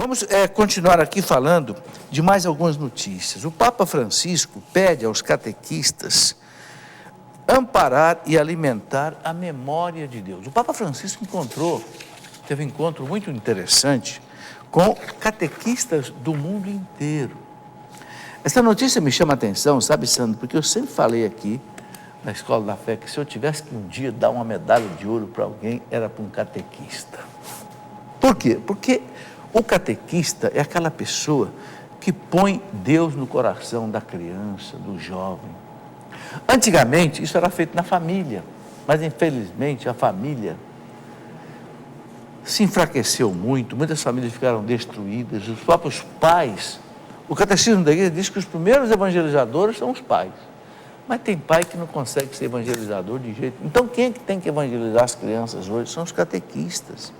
Vamos continuar aqui falando de mais algumas notícias. O Papa Francisco pede aos catequistas amparar e alimentar a memória de Deus. O Papa Francisco teve um encontro muito interessante com catequistas do mundo inteiro. Essa notícia me chama a atenção, sabe, Sandro? Porque eu sempre falei aqui na Escola da Fé que se eu tivesse que um dia dar uma medalha de ouro para alguém, era para um catequista. Por quê? Porque o catequista é aquela pessoa que põe Deus no coração da criança, do jovem. Antigamente, isso era feito na família, mas infelizmente a família se enfraqueceu muito, muitas famílias ficaram destruídas, os próprios pais. O catecismo da igreja diz que os primeiros evangelizadores são os pais, mas tem pai que não consegue ser evangelizador de jeito. Então quem é que tem que evangelizar as crianças hoje? São os catequistas.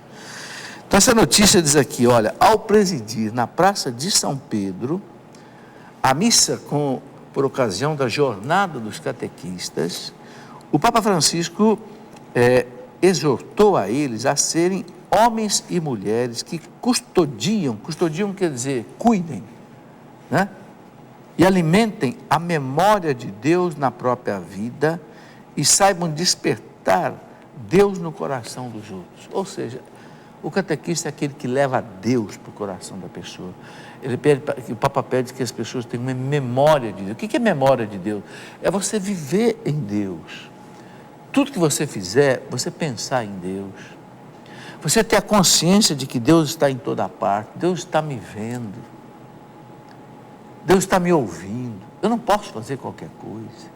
Então essa notícia diz aqui, olha, ao presidir na Praça de São Pedro, a missa por ocasião da jornada dos catequistas, o Papa Francisco exortou a eles a serem homens e mulheres que custodiam quer dizer, cuidem, né? E alimentem a memória de Deus na própria vida e saibam despertar Deus no coração dos outros. Ou seja, o catequista é aquele que leva Deus para o coração da pessoa. O Papa pede que as pessoas tenham uma memória de Deus. O que é memória de Deus? É você viver em Deus. Tudo que você fizer, você pensar em Deus. Você ter a consciência de que Deus está em toda parte. Deus está me vendo. Deus está me ouvindo. Eu não posso fazer qualquer coisa.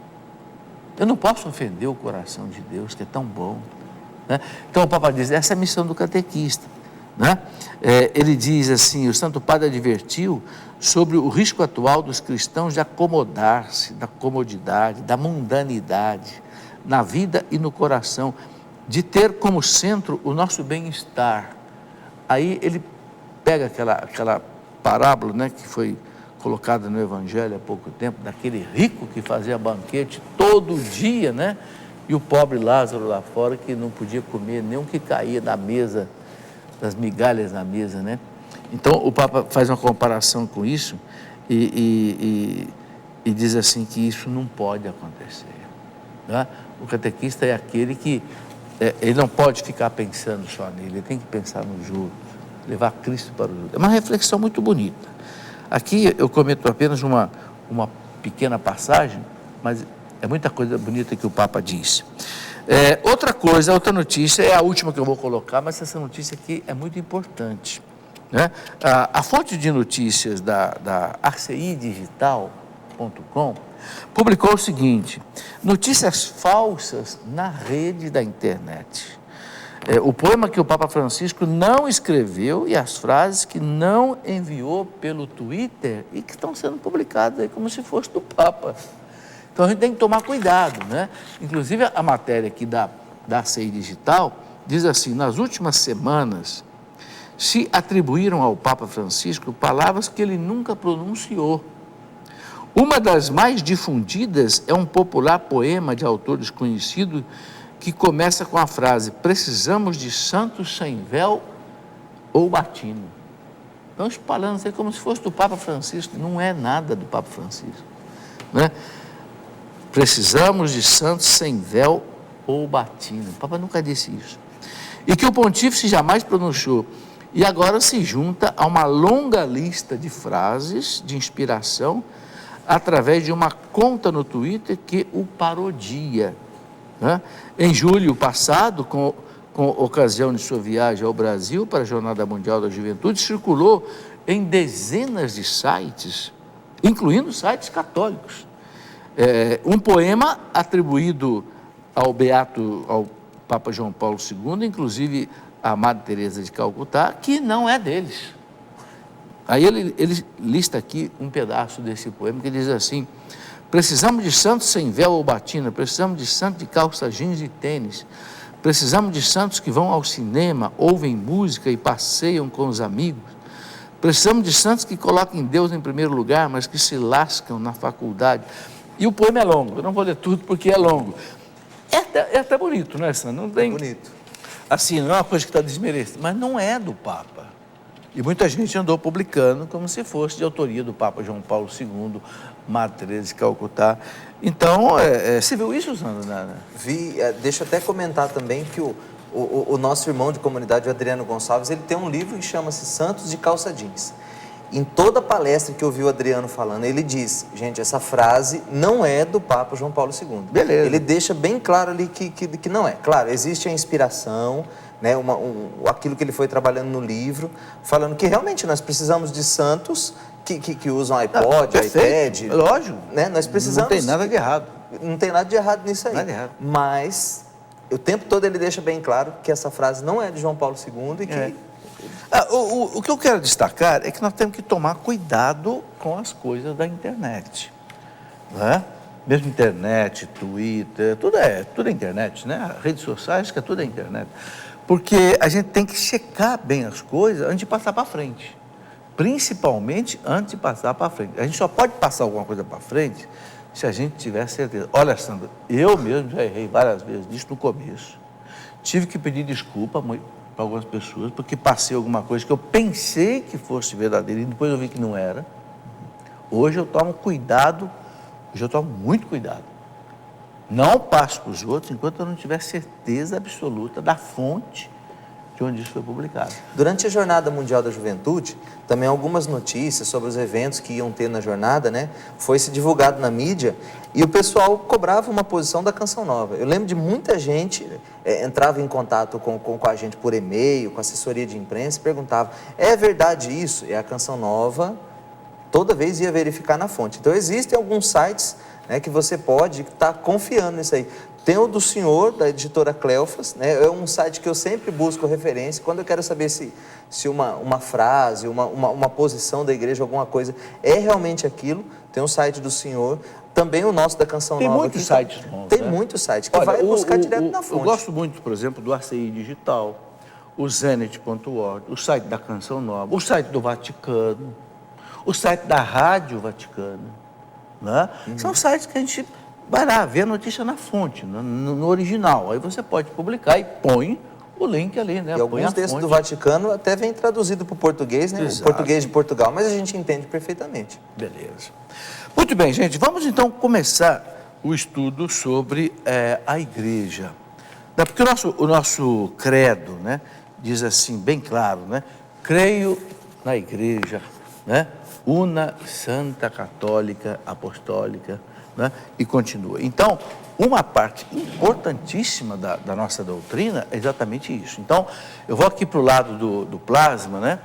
Eu não posso ofender o coração de Deus, que é tão bom. Né? Então o Papa diz, essa é a missão do catequista. Né? Ele diz assim, o Santo Padre advertiu sobre o risco atual dos cristãos de acomodar-se da comodidade, da mundanidade, na vida e no coração, de ter como centro o nosso bem-estar. Aí ele pega aquela parábola, né, que foi colocada no Evangelho há pouco tempo, daquele rico que fazia banquete todo dia, né? E o pobre Lázaro lá fora que não podia comer nem o que caía da mesa, das migalhas na mesa, né? Então o Papa faz uma comparação com isso e diz assim que isso não pode acontecer. Né? O catequista é aquele que ele não pode ficar pensando só nele, ele tem que pensar nos outros, levar Cristo para os outros. É uma reflexão muito bonita. Aqui eu comento apenas uma pequena passagem, mas é muita coisa bonita que o Papa diz. Outra notícia, é a última que eu vou colocar, mas essa notícia aqui é muito importante. Né? A fonte de notícias da arcidigital.com publicou o seguinte, notícias falsas na rede da internet. O poema que o Papa Francisco não escreveu e as frases que não enviou pelo Twitter e que estão sendo publicadas aí como se fosse do Papa. Então a gente tem que tomar cuidado, né? Inclusive a matéria aqui da ACI Digital diz assim, nas últimas semanas se atribuíram ao Papa Francisco palavras que ele nunca pronunciou. Uma das mais difundidas é um popular poema de autor desconhecido que começa com a frase, precisamos de santos sem véu ou batina. Estão espalhando isso aí como se fosse do Papa Francisco, não é nada do Papa Francisco, né? Precisamos de santos sem véu ou batina. O Papa nunca disse isso. E que o pontífice jamais pronunciou. E agora se junta a uma longa lista de frases de inspiração através de uma conta no Twitter que o parodia. Né? Em julho passado, com ocasião de sua viagem ao Brasil para a Jornada Mundial da Juventude, circulou em dezenas de sites, incluindo sites católicos. Um poema atribuído ao Papa João Paulo II, inclusive a Madre Teresa de Calcutá, que não é deles. Aí ele lista aqui um pedaço desse poema que diz assim, precisamos de santos sem véu ou batina, precisamos de santos de calça jeans e tênis, precisamos de santos que vão ao cinema, ouvem música e passeiam com os amigos, precisamos de santos que coloquem Deus em primeiro lugar, mas que se lascam na faculdade. E o poema é longo, eu não vou ler tudo porque é longo. É até bonito, não é, Sandro? Não tem, bonito. Assim, não é uma coisa que está desmerecendo, mas não é do Papa. E muita gente andou publicando como se fosse de autoria do Papa João Paulo II, Madre Teresa de Calcutá. Então, você viu isso, Sandra? Vi, deixa eu até comentar também que o nosso irmão de comunidade, o Adriano Gonçalves, ele tem um livro que chama-se Santos de Calça Jeans. Em toda palestra que eu vi o Adriano falando, ele diz, gente, essa frase não é do Papa João Paulo II. Beleza. Ele deixa bem claro ali que não é. Claro, existe a inspiração, né, aquilo que ele foi trabalhando no livro, falando que realmente nós precisamos de santos que usam iPod, iPad. Lógico. Né? Nós precisamos. Não tem nada de errado. Não tem nada de errado nisso aí. Nada de errado. Mas o tempo todo ele deixa bem claro que essa frase não é de João Paulo II e que... O que eu quero destacar é que nós temos que tomar cuidado com as coisas da internet. Né? Mesmo internet, Twitter, tudo é internet, né? Redes sociais, que tudo é internet. Porque a gente tem que checar bem as coisas antes de passar para frente. Principalmente antes de passar para frente. A gente só pode passar alguma coisa para frente se a gente tiver certeza. Olha, Sandra, eu mesmo já errei várias vezes disso no começo. Tive que pedir desculpa para algumas pessoas, porque passei alguma coisa que eu pensei que fosse verdadeira e depois eu vi que não era. Hoje eu tomo cuidado, hoje eu tomo muito cuidado. Não passo para os outros enquanto eu não tiver certeza absoluta da fonte de onde isso foi publicado. Durante a Jornada Mundial da Juventude, também algumas notícias sobre os eventos que iam ter na jornada, né, foi se divulgado na mídia e o pessoal cobrava uma posição da Canção Nova. Eu lembro de muita gente entrava em contato com a gente por e-mail, com assessoria de imprensa, e perguntava, é verdade isso? E a Canção Nova toda vez ia verificar na fonte. Então existem alguns sites, né, que você pode estar confiando nisso aí. Tem o do senhor, da editora Cleofas, né? É um site que eu sempre busco referência, quando eu quero saber se uma frase, uma posição da igreja, alguma coisa, é realmente aquilo. Tem um site do senhor, também o nosso da Canção Nova. Tem muitos sites bons, Tem né? muitos sites, que vai buscar direto na fonte. Eu gosto muito, por exemplo, do ACI Digital, o Zenit.org, o site da Canção Nova, o site do Vaticano, o site da Rádio Vaticano, né? São sites que a gente vai lá ver a notícia na fonte, no original. Aí você pode publicar e põe o link ali, né? E alguns desses do Vaticano até vem traduzido para o português, né? Exato. O português de Portugal, mas a gente entende perfeitamente. Beleza. Muito bem, gente, vamos então começar o estudo sobre a igreja. Porque o nosso credo, né, diz assim, bem claro, né? Creio na igreja, né? Una, santa, católica, apostólica, né? E continua. Então, uma parte importantíssima da nossa doutrina é exatamente isso. Então, eu vou aqui para o lado do plasma, né?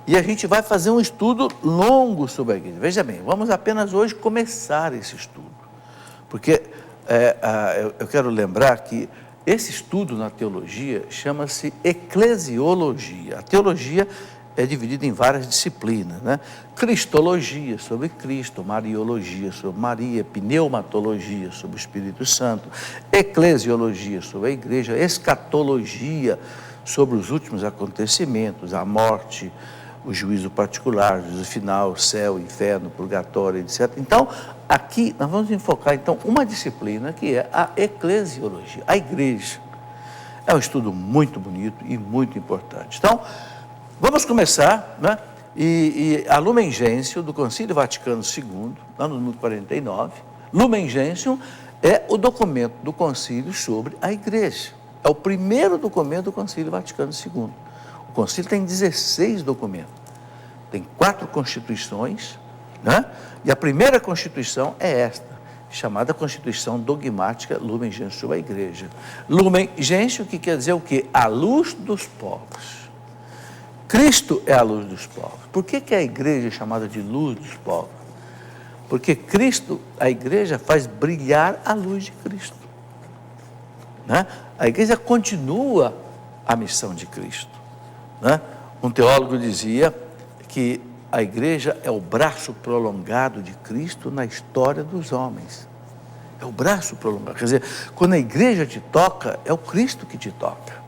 E a gente vai fazer um estudo longo sobre a igreja. Veja bem, vamos apenas hoje começar esse estudo. Porque eu quero lembrar que esse estudo na teologia chama-se eclesiologia. A teologia é dividida em várias disciplinas, né? Cristologia, sobre Cristo; mariologia, sobre Maria; pneumatologia, sobre o Espírito Santo; eclesiologia, sobre a igreja; escatologia, sobre os últimos acontecimentos, a morte, o juízo particular, o juízo final, céu, inferno, purgatório, etc. Então, aqui nós vamos enfocar, então, uma disciplina que é a eclesiologia, a igreja. É um estudo muito bonito e muito importante. Então, vamos começar, né? E a Lumen Gentium, do Concílio Vaticano II, lá no número 49, Lumen Gentium é o documento do concílio sobre a igreja. É o primeiro documento do Concílio Vaticano II. O concílio tem 16 documentos. Tem 4 constituições, né? E a primeira constituição é esta, chamada Constituição Dogmática Lumen Gentium sobre a igreja. Lumen Gentium, que quer dizer o quê? A luz dos povos. Cristo é a luz dos povos. Por que a igreja é chamada de luz dos povos? Porque Cristo, a igreja, faz brilhar a luz de Cristo, né? A igreja continua a missão de Cristo, né? Um teólogo dizia que a igreja é o braço prolongado de Cristo na história dos homens. É o braço prolongado. Quer dizer, quando a igreja te toca, é o Cristo que te toca.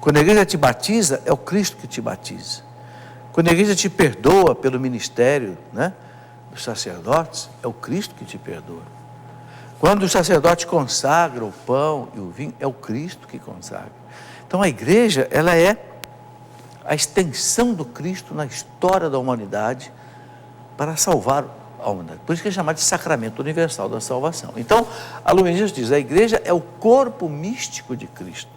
Quando a igreja te batiza, é o Cristo que te batiza. Quando a igreja te perdoa pelo ministério, né, dos sacerdotes, é o Cristo que te perdoa. Quando o sacerdote consagra o pão e o vinho, é o Cristo que consagra. Então a igreja, ela é a extensão do Cristo na história da humanidade para salvar a humanidade. Por isso que é chamado de sacramento universal da salvação. Então, a Lumen Gentium diz, a igreja é o corpo místico de Cristo,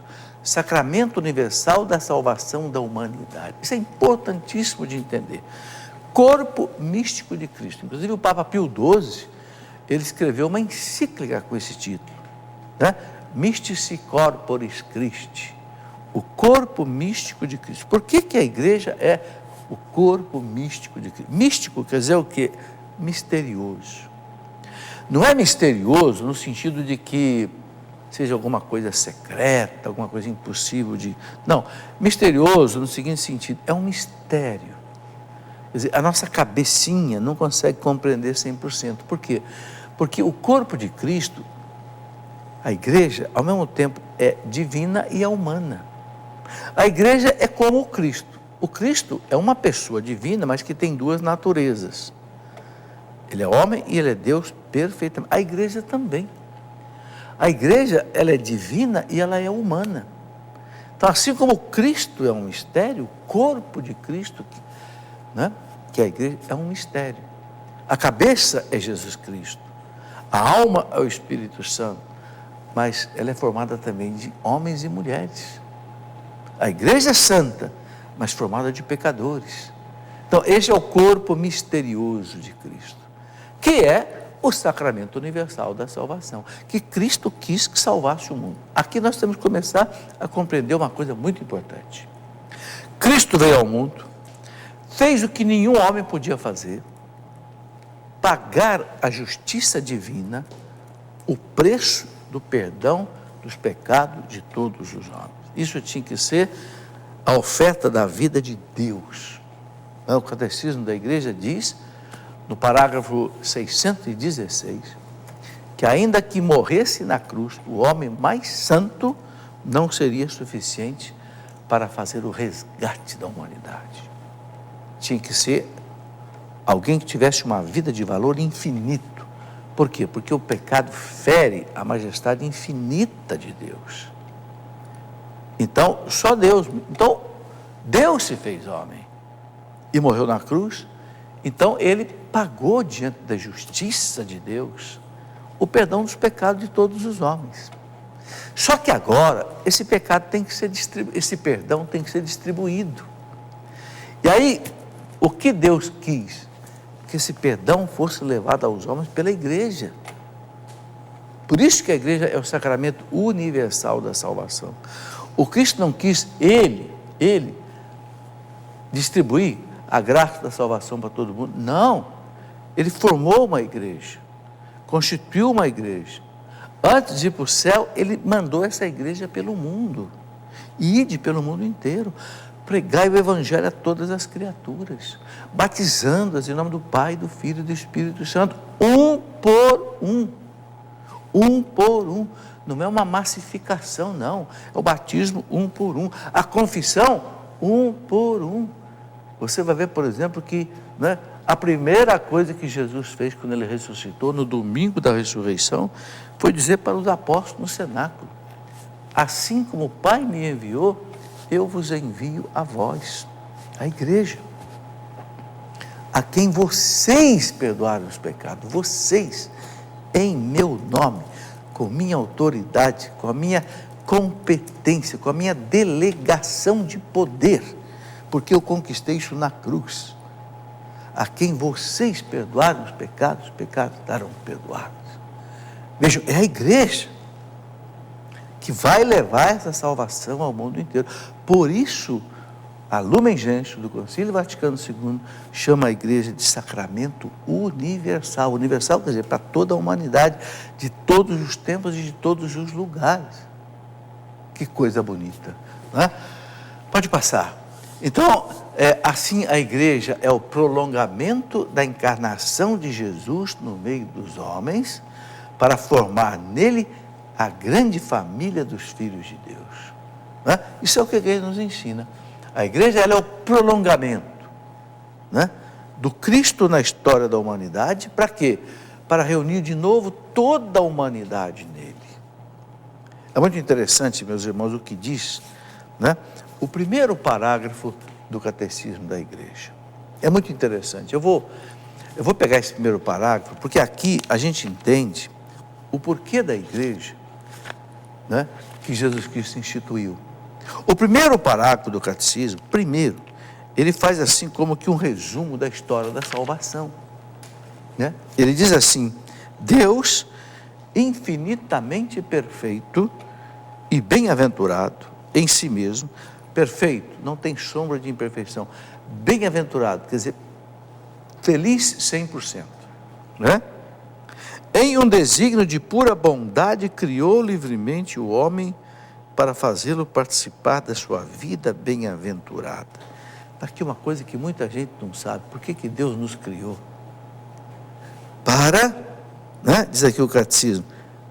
sacramento universal da salvação da humanidade. Isso é importantíssimo de entender. Corpo místico de Cristo. Inclusive o Papa Pio XII, ele escreveu uma encíclica com esse título, né? Mystici Corporis Christi, o corpo místico de Cristo. Por que a igreja é o corpo místico de Cristo? Místico quer dizer o quê? Misterioso. Não é misterioso no sentido de que seja alguma coisa secreta, alguma coisa impossível de... Não, misterioso no seguinte sentido, é um mistério. Quer dizer, a nossa cabecinha não consegue compreender 100%. Por quê? Porque o corpo de Cristo, a igreja, ao mesmo tempo, é divina e é humana. A igreja é como o Cristo. O Cristo é uma pessoa divina, mas que tem duas naturezas. Ele é homem e ele é Deus perfeitamente. A igreja também. A igreja, ela é divina e ela é humana. Então, assim como o Cristo é um mistério, o corpo de Cristo, né, que é a igreja, é um mistério. A cabeça é Jesus Cristo. A alma é o Espírito Santo. Mas ela é formada também de homens e mulheres. A igreja é santa, mas formada de pecadores. Então, esse é o corpo misterioso de Cristo, que é o sacramento universal da salvação, que Cristo quis que salvasse o mundo. Aqui nós temos que começar a compreender uma coisa muito importante. Cristo veio ao mundo, fez o que nenhum homem podia fazer, pagar a justiça divina, o preço do perdão dos pecados de todos os homens. Isso tinha que ser a oferta da vida de Deus. O Catecismo da Igreja diz, no parágrafo 616, que ainda que morresse na cruz, o homem mais santo não seria suficiente para fazer o resgate da humanidade. Tinha que ser alguém que tivesse uma vida de valor infinito. Por quê? Porque o pecado fere a majestade infinita de Deus. Então, só Deus. Então, Deus se fez homem e morreu na cruz. Então, ele pagou diante da justiça de Deus o perdão dos pecados de todos os homens. Só que agora, esse pecado tem que ser esse perdão tem que ser distribuído. E aí, o que Deus quis? Que esse perdão fosse levado aos homens pela igreja. Por isso que a igreja é o sacramento universal da salvação. O Cristo não quis, ele distribuir a graça da salvação para todo mundo. Não, ele formou uma igreja, constituiu uma igreja. Antes de ir para o céu, ele mandou essa igreja pelo mundo. Ide pelo mundo inteiro, pregai o evangelho a todas as criaturas, batizando-as em nome do Pai, do Filho e do Espírito Santo, um por um. Um por um. Não é uma massificação, não. É o batismo um por um. A confissão, um por um. Você vai ver, por exemplo, que, né, a primeira coisa que Jesus fez quando ele ressuscitou, no domingo da ressurreição, foi dizer para os apóstolos no cenáculo: assim como o Pai me enviou, eu vos envio a vós, a igreja, a quem vocês perdoaram os pecados, vocês, em meu nome, com minha autoridade, com a minha competência, com a minha delegação de poder, porque eu conquistei isso na cruz. A quem vocês perdoaram os pecados estarão perdoados. Vejam, é a igreja que vai levar essa salvação ao mundo inteiro. Por isso, a Lumen Gentium do Concílio Vaticano II chama a igreja de sacramento universal. Universal quer dizer para toda a humanidade, de todos os tempos e de todos os lugares. Que coisa bonita, não é? Pode passar. Então, assim a igreja é o prolongamento da encarnação de Jesus no meio dos homens, para formar nele a grande família dos filhos de Deus. Não é? Isso é o que a igreja nos ensina. A igreja, ela é o prolongamento, né, do Cristo na história da humanidade. Para quê? Para reunir de novo toda a humanidade nele. É muito interessante, meus irmãos, o que diz, né, o primeiro parágrafo do Catecismo da Igreja. É muito interessante. Eu vou pegar esse primeiro parágrafo, porque aqui a gente entende o porquê da igreja, né, que Jesus Cristo instituiu. O primeiro parágrafo do Catecismo, ele faz assim como que um resumo da história da salvação, né? Ele diz assim: Deus, infinitamente perfeito e bem-aventurado em si mesmo, perfeito, não tem sombra de imperfeição, bem-aventurado, quer dizer, feliz 100%, né? Em um desígnio de pura bondade, criou livremente o homem para fazê-lo participar da sua vida bem-aventurada. Aqui uma coisa que muita gente não sabe: por que Deus nos criou? Para, né, diz aqui o Catecismo,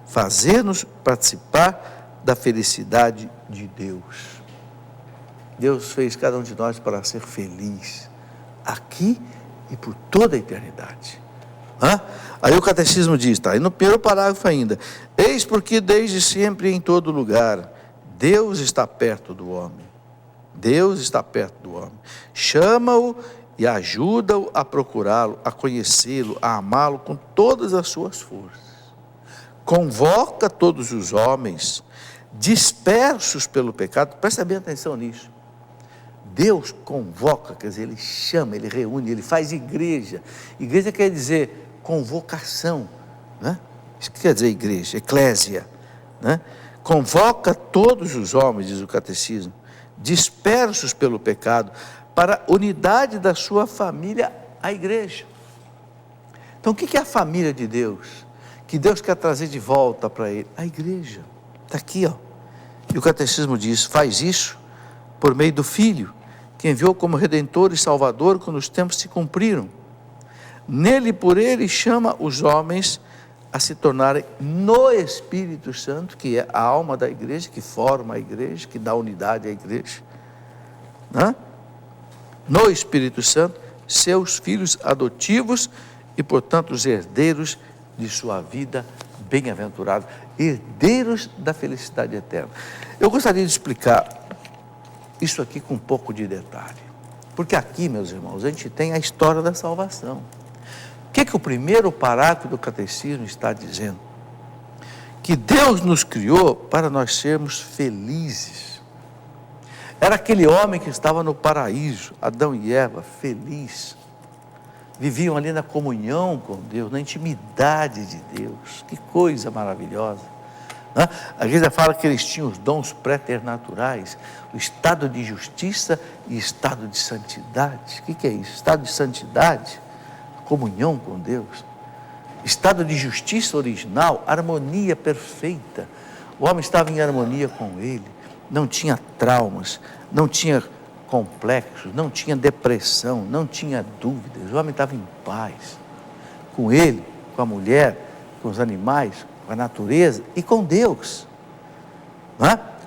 fazer-nos participar da felicidade de Deus. Deus fez cada um de nós para ser feliz, aqui e por toda a eternidade. Aí o Catecismo diz, aí no primeiro parágrafo ainda: eis porque desde sempre e em todo lugar, Deus está perto do homem. Deus está perto do homem. Chama-o e ajuda-o a procurá-lo, a conhecê-lo, a amá-lo com todas as suas forças. Convoca todos os homens dispersos pelo pecado. Presta bem atenção nisso. Deus convoca, quer dizer, Ele chama, Ele reúne, Ele faz igreja. Igreja quer dizer convocação, né? Isso que quer dizer igreja, eclésia, né? Convoca todos os homens, diz o Catecismo, dispersos pelo pecado, para a unidade da sua família, a igreja. Então, o que é a família de Deus? Que Deus quer trazer de volta para Ele? A igreja. Está aqui, ó. E o Catecismo diz: faz isso por meio do Filho, que enviou como Redentor e Salvador quando os tempos se cumpriram. Nele e por Ele chama os homens a se tornarem no Espírito Santo, que é a alma da igreja, que forma a igreja, que dá unidade à igreja, né? No Espírito Santo, seus filhos adotivos e, portanto, os herdeiros de sua vida bem-aventurada, herdeiros da felicidade eterna. Eu gostaria de explicar isso aqui com um pouco de detalhe, porque aqui, meus irmãos, a gente tem a história da salvação. O que o primeiro parágrafo do Catecismo está dizendo? Que Deus nos criou para nós sermos felizes. Era aquele homem que estava no paraíso, Adão e Eva, feliz. Viviam ali na comunhão com Deus, na intimidade de Deus. Que coisa maravilhosa. A Igreja fala que eles tinham os dons préternaturais, o estado de justiça e estado de santidade. O que é isso? Estado de santidade, comunhão com Deus. Estado de justiça original, harmonia perfeita. O homem estava em harmonia com Ele, não tinha traumas, não tinha complexos, não tinha depressão, não tinha dúvidas. O homem estava em paz com Ele, com a mulher, com os animais, com a natureza e com Deus.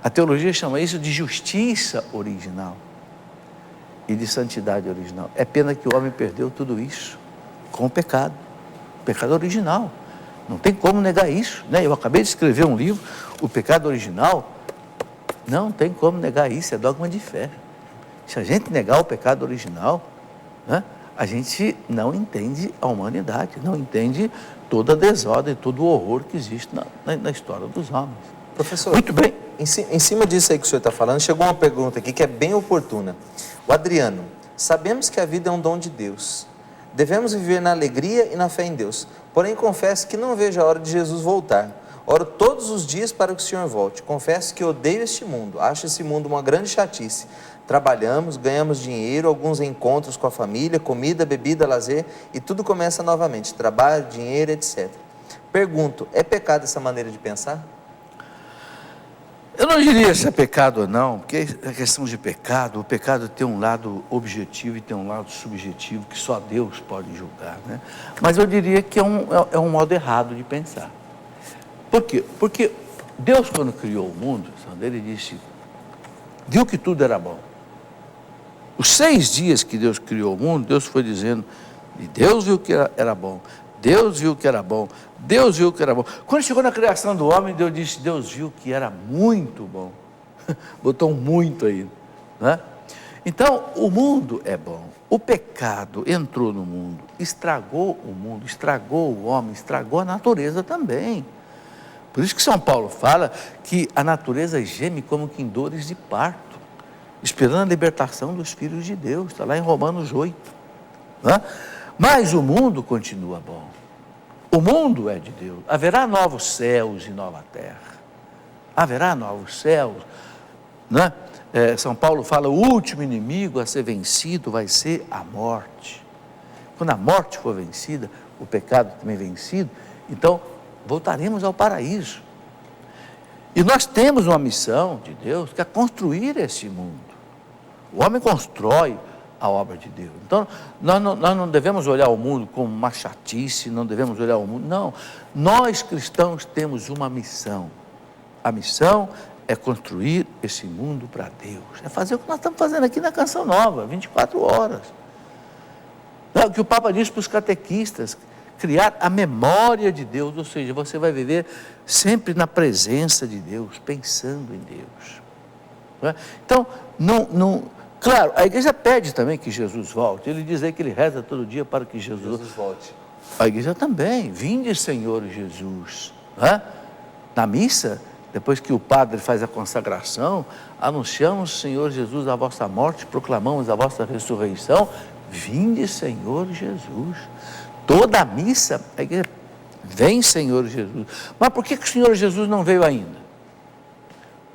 A teologia chama isso de justiça original e de santidade original. É pena que o homem perdeu tudo isso com o pecado original. Não tem como negar isso, né? Eu acabei de escrever um livro, O Pecado Original. Não tem como negar isso, é dogma de fé. Se a gente negar o pecado original, né, a gente não entende a humanidade, não entende toda a desordem, todo o horror que existe na história dos homens. Professor, muito bem. Em cima disso aí que o senhor está falando, chegou uma pergunta aqui que é bem oportuna. O Adriano: sabemos que a vida é um dom de Deus. Devemos viver na alegria e na fé em Deus. Porém, confesso que não vejo a hora de Jesus voltar. Oro todos os dias para que o Senhor volte. Confesso que odeio este mundo. Acho esse mundo uma grande chatice. Trabalhamos, ganhamos dinheiro, alguns encontros com a família, comida, bebida, lazer, e tudo começa novamente. Trabalho, dinheiro, etc. Pergunto: é pecado essa maneira de pensar? Eu não diria se é pecado ou não, porque a questão de pecado, o pecado tem um lado objetivo e tem um lado subjetivo que só Deus pode julgar, né? Mas eu diria que é um modo errado de pensar. Por quê? Porque Deus, quando criou o mundo, Ele disse, viu que tudo era bom. Os 6 dias que Deus criou o mundo, Deus foi dizendo, e Deus viu que era bom, Deus viu que era bom, Deus viu que era bom. Quando chegou na criação do homem, Deus disse, Deus viu que era muito bom. Botou um muito aí, né? Então, o mundo é bom. O pecado entrou no mundo, estragou o mundo, estragou o homem, estragou a natureza também. Por isso que São Paulo fala que a natureza geme como que em dores de parto, esperando a libertação dos filhos de Deus. Está lá em Romanos 8. Né? Mas o mundo continua bom. O mundo é de Deus. Haverá novos céus e nova terra. Haverá novos céus. Né? São Paulo fala, o último inimigo a ser vencido vai ser a morte. Quando a morte for vencida, o pecado também vencido, então voltaremos ao paraíso. E nós temos uma missão de Deus, que é construir esse mundo. O homem constrói a obra de Deus. Então, nós não devemos olhar o mundo como uma chatice, não devemos olhar o mundo, não. Nós cristãos temos uma missão. A missão é construir esse mundo para Deus. É fazer o que nós estamos fazendo aqui na Canção Nova, 24 horas. É o que o Papa diz para os catequistas, criar a memória de Deus, ou seja, você vai viver sempre na presença de Deus, pensando em Deus. Não é? Então, claro, a igreja pede também que Jesus volte. Ele diz aí que ele reza todo dia para que Jesus volte. A igreja também, vinde Senhor Jesus. Não é? Na missa, depois que o padre faz a consagração, anunciamos, Senhor Jesus, a vossa morte, proclamamos a vossa ressurreição, vinde Senhor Jesus. Toda a missa, a igreja, vem Senhor Jesus. Mas por que o Senhor Jesus não veio ainda?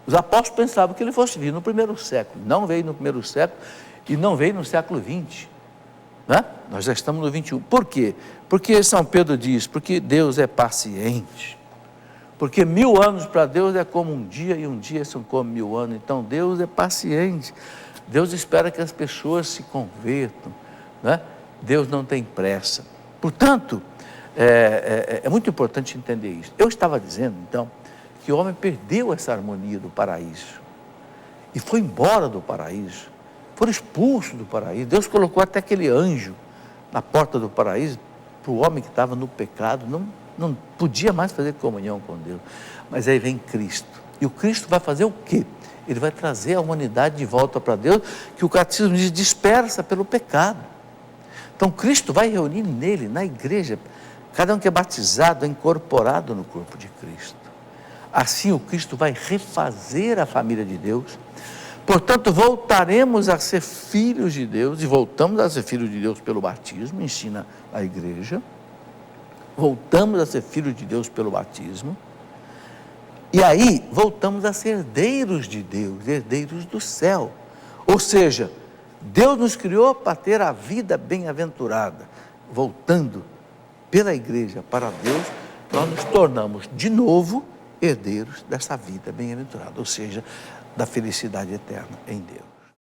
Os apóstolos pensavam que ele fosse vir no primeiro século, não veio no primeiro século e não veio no século 20. Né? Nós já estamos no 21. Por quê? Porque São Pedro diz, porque Deus é paciente. Porque 1000 anos para Deus é como um dia e um dia são como 1000 anos. Então Deus é paciente. Deus espera que as pessoas se convertam. Né? Deus não tem pressa. Portanto, é muito importante entender isso. Eu estava dizendo, então, que o homem perdeu essa harmonia do paraíso. E foi embora do paraíso. Foram expulsos do paraíso. Deus colocou até aquele anjo na porta do paraíso para o homem que estava no pecado. Não podia mais fazer comunhão com Deus. Mas aí vem Cristo. E o Cristo vai fazer o quê? Ele vai trazer a humanidade de volta para Deus, que o catecismo diz, dispersa pelo pecado. Então Cristo vai reunir nele, na igreja, cada um que é batizado, é incorporado no corpo de Cristo. Assim o Cristo vai refazer a família de Deus. Portanto, voltaremos a ser filhos de Deus, e voltamos a ser filhos de Deus pelo batismo, ensina a igreja. Voltamos a ser filhos de Deus pelo batismo, e aí voltamos a ser herdeiros de Deus, herdeiros do céu. Ou seja, Deus nos criou para ter a vida bem-aventurada. Voltando pela igreja para Deus, nós nos tornamos de novo herdeiros dessa vida bem-aventurada, ou seja, da felicidade eterna em Deus.